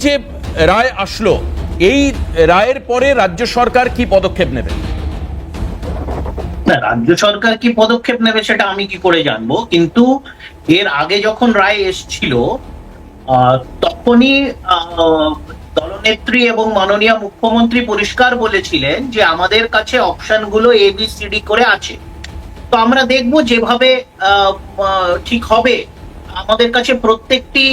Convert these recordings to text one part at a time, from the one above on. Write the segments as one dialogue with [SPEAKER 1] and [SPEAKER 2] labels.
[SPEAKER 1] যে রায় আসলো, এই রায়ের পরে রাজ্য সরকার কি পদক্ষেপ নেবে?
[SPEAKER 2] না, রাজ্য সরকার কি পদক্ষেপ নেবে সেটা আমি কি করে জানবো, কিন্তু এর আগে যখন রায় এসেছিল তখনই দলনেত্রী এবং মাননীয় মুখ্যমন্ত্রী পরিষ্কার বলেছিলেন যে আমাদের কাছে অপশনগুলো ABCD করে আছে। তো আমরা দেখব যেভাবে ঠিক হবে, আমাদের কাছে প্রত্যেকটি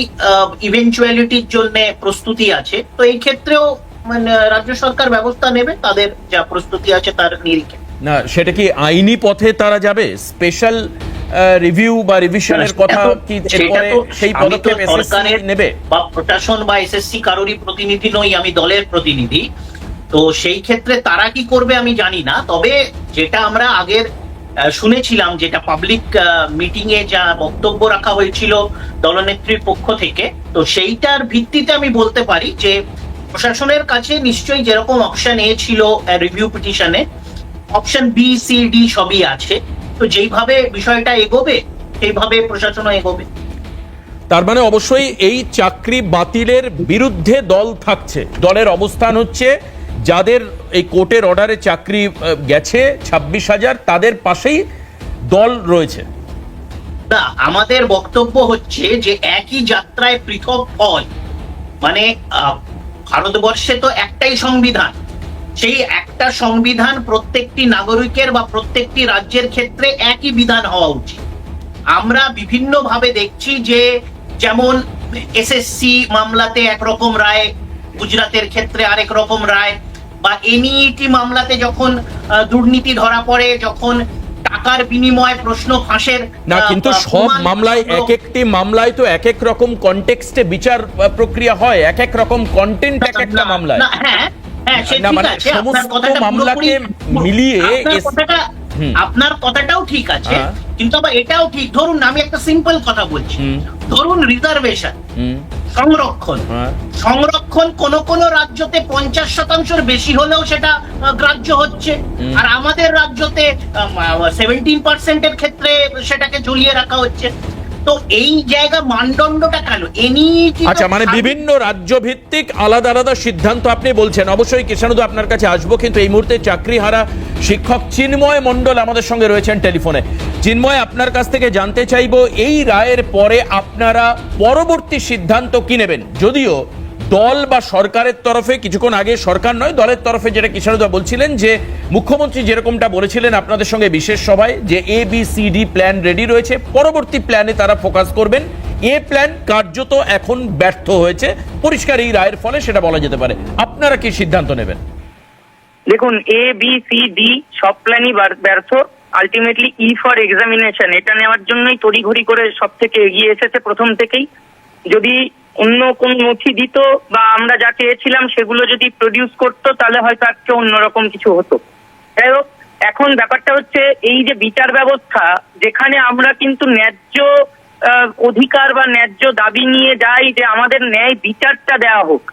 [SPEAKER 2] ইভেন্চুয়ালিটির জন্য প্রস্তুতি আছে। তো এই ক্ষেত্রেও মানে রাজ্য সরকার ব্যবস্থা নেবে তাদের যা প্রস্তুতি আছে তার নিরিখে।
[SPEAKER 1] না, সেটা কি আইনি পথে তারা যাবে? স্পেশাল রিভিউ বা রিভিশনের কথা কি এরপরে সেই পদক্ষেপ সরকারের
[SPEAKER 2] নেবে? বা প্রশাসন বা SSC কারোরই প্রতিনিধি নই, আমি দলের প্রতিনিধি। তো সেই ক্ষেত্রে তারা কি করবে আমি জানি না। তবে যেটা আমরা আগের শুনেছিলাম, যেটা পাবলিক মিটিং এ যা বক্তব্য রাখা হয়েছিল দলনেত্রীর পক্ষ থেকে, তো সেইটার ভিত্তিতে আমি বলতে পারি যে প্রশাসনের কাছে নিশ্চয়ই যেরকম অপশন A ছিল রিভিউ পিটিশনে, অপশন B, C, D সবই আছে। তো যেইভাবে বিষয়টা এগোবে সেইভাবে প্রশাসনও এগোবে।
[SPEAKER 1] তার মানে অবশ্যই এই চাকরি বাতিলের বিরুদ্ধে দল থাকছে। দলের অবস্থান হচ্ছে যাদের এই কোর্টের অর্ডারে চাকরি গেছে 26,000, তাদের পাশেই দল রয়েছে।
[SPEAKER 2] না, আমাদের বক্তব্য হচ্ছে যে একই যাত্রায় পৃথক ফল। মানে ভারতবর্ষে তো একটাই সংবিধান, সেই একটা সংবিধান প্রত্যেকটি নাগরিকের বা প্রত্যেকটি রাজ্যের ক্ষেত্রে একই বিধান হওয়া উচিত। আমরা বিভিন্ন ভাবে দেখছি যে যেমন SSC মামলাতে একরকম রায়, গুজরাটের ক্ষেত্রে আরেক রকম রায়, বা NEET মামলাতে যখন দুর্নীতি ধরা পড়ে, যখন টাকার বিনিময়ে প্রশ্ন ফাঁসের।
[SPEAKER 1] না, কিন্তু সব মামলায় এক একটি মামলায় তো এক এক রকম কনটেক্সটে বিচার প্রক্রিয়া হয়, এক এক রকম কন্টেন্ট এক একটা মামলায়।
[SPEAKER 2] হ্যাঁ,
[SPEAKER 1] সমস্ত মামলাকে মিলিয়ে
[SPEAKER 2] আপনার কথাটাও ঠিক আছে, কিন্তু আবার এটাও ঠিক। ধরুন আমি একটা সিম্পল কথা বলছি, ধরুন রিজার্ভেশন, সংরক্ষণ কোন কোন রাজ্যতে 50% বেশি হলেও সেটা গ্রাহ্য হচ্ছে, আর আমাদের রাজ্যতে 17% ক্ষেত্রে সেটাকে ঝুলিয়ে রাখা হচ্ছে। তো এই জায়গা মানদণ্ডটা কেন?
[SPEAKER 1] আচ্ছা, মানে বিভিন্ন রাজ্য ভিত্তিক আলাদা আলাদা সিদ্ধান্ত আপনি বলছেন। অবশ্যই কিষাণুদা আপনার কাছে আসবো, কিন্তু এই মুহূর্তে চাকরিহারা শিক্ষক চিন্ময় মণ্ডল আমাদের সঙ্গে রয়েছেন টেলিফোনে। চিন্ময়, আপনার কাছ থেকে জানতে চাইবো এই রায়ের পরে আপনারা পরবর্তী সিদ্ধান্ত কি নেবেন? যদিও দল বা সরকারের তরফে, কিছুক্ষণ আগে সরকার নয় দলের তরফে যেটা কিষাণুদা বলছিলেন, যে মুখ্যমন্ত্রী যেরকমটা বলেছিলেন আপনাদের সঙ্গে বিশেষ সভায়, যে ABCD প্ল্যান রেডি রয়েছে, পরবর্তী প্ল্যানে তারা ফোকাস করবেন। এ প্ল্যান কার্যত এখন ব্যর্থ হয়েছে, পরিষ্কার এই রায়ের ফলে সেটা বলা যেতে পারে। আপনারা কি সিদ্ধান্ত নেবেন?
[SPEAKER 3] দেখুন, ABCD সব প্ল্যানই ব্যর্থ। আলটিমেটলি E ফর এক্সামিনেশন, এটা নেওয়ার জন্যই তড়িঘড়ি করে সব থেকে এগিয়ে এসেছে প্রথম থেকেই। যদি অন্য কোন নথি দিত বা আমরা যা চেয়েছিলাম সেগুলো যদি প্রডিউস করতো, তাহলে হয়তো আজকে অন্যরকম কিছু হতো। যাই হোক, এখন ব্যাপারটা হচ্ছে এই যে বিচার ব্যবস্থা, যেখানে আমরা কিন্তু ন্যায্য অধিকার বা ন্যায্য দাবি নিয়ে যাই যে আমাদের ন্যায় বিচারটা দেওয়া হোক,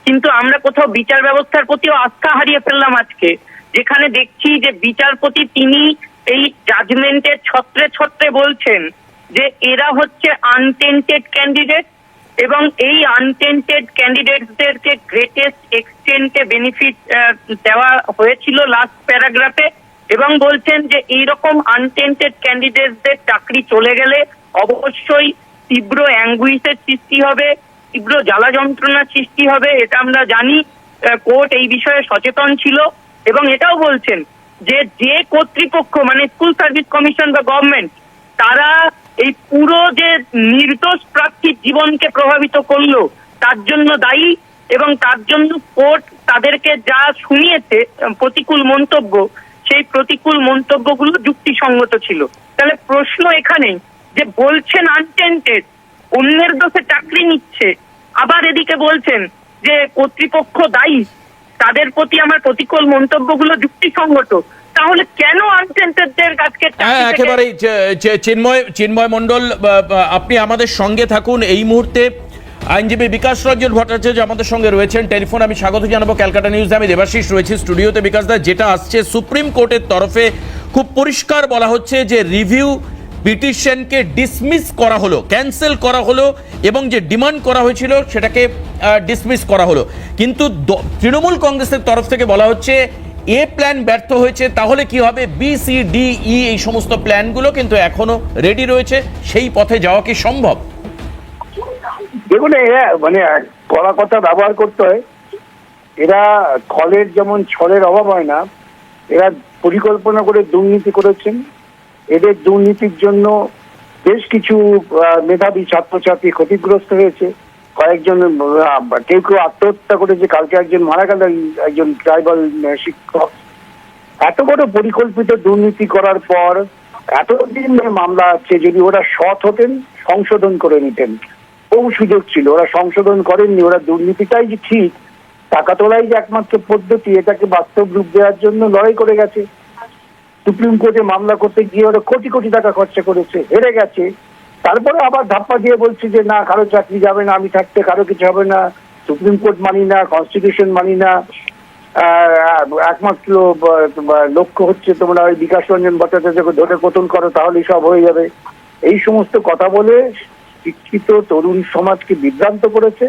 [SPEAKER 3] কিন্তু আমরা কোথাও বিচার ব্যবস্থার প্রতিও আস্থা হারিয়ে ফেললাম আজকে, যেখানে দেখছি যে বিচারপতি তিনি এই জাজমেন্টের ছত্রে ছত্রে বলছেন যে এরা হচ্ছে আনটেন্টেড ক্যান্ডিডেট, এবং এই আনটেন্টেড ক্যান্ডিডেটদেরকে গ্রেটেস্ট এক্সটেন্টে বেনিফিট দেওয়া হয়েছিল লাস্ট প্যারাগ্রাফে, এবং বলছেন যে এইরকম আনটেন্টেড ক্যান্ডিডেটদের চাকরি চলে গেলে অবশ্যই তীব্র অ্যাঙ্গুইশের সৃষ্টি হবে, তীব্র জ্বালা যন্ত্রণার সৃষ্টি হবে। এটা আমরা জানি, কোর্ট এই বিষয়ে সচেতন ছিল, এবং এটাও বলছেন যে যে কর্তৃপক্ষ মানে স্কুল সার্ভিস কমিশন বা গভর্নমেন্ট, তারা এই পুরো যে নির্দোষ প্রার্থীর জীবনকে প্রভাবিত করলো তার জন্য দায়ী, এবং তার জন্য কোর্ট তাদেরকে যা শুনিয়েছে প্রতিকূল মন্তব্য, সেই প্রতিকূল মন্তব্যগুলো যুক্তিসঙ্গত ছিল। তাহলে প্রশ্ন এখানেই যে বলছেন আনটেন্টেড, অন্যের দোষে চাকরি নিচ্ছে, আবার এদিকে বলছেন যে কর্তৃপক্ষ দায়ী, তাদের প্রতি আমার প্রতিকূল মন্তব্যগুলো যুক্তিসঙ্গত, তাহলে কেন আনটেন্টেডদের কাছে?
[SPEAKER 1] একেবারেই চিন্ময় মণ্ডল, আপনি আমাদের সঙ্গে থাকুন। এই মুহূর্তে আইনজীবী বিকাশ রঞ্জন ভট্টাচার্য আমাদের সঙ্গে রয়েছেন টেলিফোন। আমি স্বাগত জানাবো ক্যালকাটা নিউজে। আমি দেবাশিস রয়েছি স্টুডিওতে। বিকাশ দা, যেটা আসছে সুপ্রিম কোর্টের তরফে খুব পরিষ্কার বলা হচ্ছে যে রিভিউ পিটিশনকে ডিসমিস করা হলো, ক্যান্সেল করা হলো, এবং যে ডিমান্ড করা হয়েছিল সেটাকে ডিসমিস করা হলো। কিন্তু তৃণমূল কংগ্রেসের তরফ থেকে বলা হচ্ছে এ প্ল্যান ব্যর্থ হয়েছে, তাহলে কি হবে? বি, সি, ডি, ই এই সমস্ত প্ল্যানগুলো কিন্তু এখনো রেডি রয়েছে, সেই পথে যাওয়া কি সম্ভব?
[SPEAKER 4] দেখুন, এরা মানে কড়া কথা ব্যবহার করতে হয়। এরা খলের যেমন ছলের অভাব হয় না, এরা পরিকল্পনা করে দুর্নীতি করেছেন। এদের দুর্নীতির জন্য বেশ কিছু মেধাবী ছাত্রছাত্রী ক্ষতিগ্রস্ত হয়েছে। কয়েকজন কেউ কেউ আত্মহত্যা করেছে। কালকে একজন মারা গেল, একজন ট্রাইবাল শিক্ষক। এত বড় পরিকল্পিত দুর্নীতি করার পর এতদিন মামলা আছে, যদি ওরা সৎ হতেন সংশোধন করে নিতেন, বহু সুযোগ ছিল। ওরা সংশোধন করেননি। ওরা দুর্নীতিটাই যে ঠিক, টাকা তোলাই যে একমাত্র পদ্ধতি, এটাকে বাস্তব রূপ দেওয়ার জন্য লড়াই করে গেছে। সুপ্রিম কোর্টে মামলা করতে গিয়ে ওরা কোটি কোটি টাকা খরচা করেছে, হেরে গেছে। তারপরে আবার ধাপ্পা দিয়ে বলছে যে না, কারো চাকরি যাবে না, আমি থাকতে কারো কিছু হবে না, সুপ্রিম কোর্ট মানি না, কনস্টিটিউশন মানি না। একমাত্র লক্ষ্য হচ্ছে তোমরা ওই বিকাশ রঞ্জন ভট্টাচার্যকে ধরে পতন করো, তাহলেই সব হয়ে যাবে। এই সমস্ত কথা বলে শিক্ষিত তরুণ সমাজকে বিভ্রান্ত করেছে।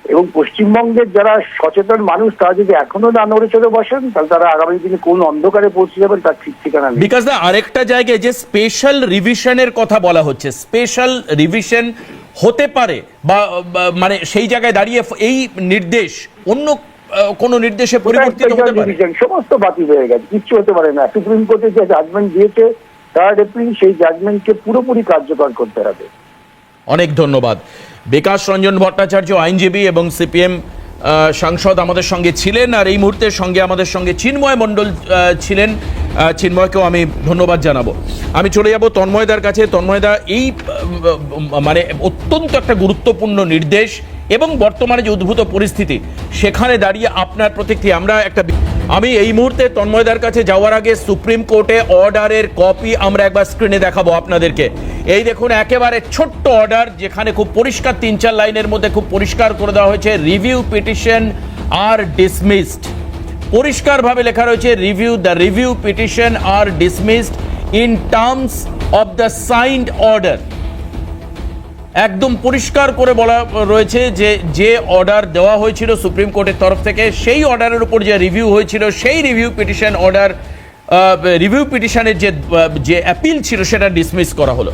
[SPEAKER 4] এবং পশ্চিমবঙ্গের যারা সচেতন মানুষ, তারা যদি এখনো না নড়ে চড়ে বসেন, তাহলে তারা আগামী দিনে কোন অন্ধকারে পৌঁছে যাবেন তার ঠিক ঠিকানা নেই।
[SPEAKER 1] বিকাশ দা, আরেকটা জায়গায় যে স্পেশাল রিভিশনের কথা বলা হচ্ছে, স্পেশাল রিভিশন হতে পারে বা মানে সেই জায়গায় দাঁড়িয়ে এই নির্দেশ অন্য কোন নির্দেশে পরিবর্তিত হতে পারে?
[SPEAKER 4] সমস্ত বাতিল হয়ে গেছে, কিচ্ছু হতে পারে না। সুপ্রিম কোর্টে যে জাজমেন্ট দিয়েছে 3 এপ্রিল, সেই জাজমেন্টকে পুরোপুরি কার্যকর করতে হবে।
[SPEAKER 1] অনেক ধন্যবাদ। বিকাশ রঞ্জন ভট্টাচার্য আইনজীবী এবং সিপিএম সাংসদ আমাদের সঙ্গে ছিলেন, আর এই মুহূর্তে সঙ্গে আমাদের সঙ্গে চিন্ময় মণ্ডল ছিলেন। চিন্ময়কেও আমি ধন্যবাদ জানাবো। আমি চলে যাব তন্ময়দার কাছে। তন্ময়দা, এই মানে অত্যন্ত একটা গুরুত্বপূর্ণ নির্দেশ এবং বর্তমানে যে উদ্ভূত পরিস্থিতি, সেখানে দাঁড়িয়ে আপনার প্রতিক্রিয়া। আমি এই মুহূর্তে তন্ময়দার কাছে যাওয়ার আগে সুপ্রিম কোর্টে অর্ডারের কপি আমরা একবার স্ক্রিনে দেখাবো আপনাদেরকে। এই দেখুন, একেবারে ছোট্ট অর্ডার, যেখানে খুব পরিষ্কার 3-4 লাইনের মধ্যে খুব পরিষ্কার করে দেওয়া হয়েছে রিভিউ পিটিশন আর ডিসমিসড। পরিষ্কারভাবে লেখা রয়েছে the review petition are dismissed in terms of the signed order. একদম পরিষ্কার করে বলা রয়েছে যে অর্ডার দেওয়া হয়েছিল সুপ্রিম কোর্টের তরফ থেকে, সেই অর্ডারের উপর যে রিভিউ হয়েছিল, সেই রিভিউ পিটিশনের যে অ্যাপিল ছিল সেটা ডিসমিস করা হলো।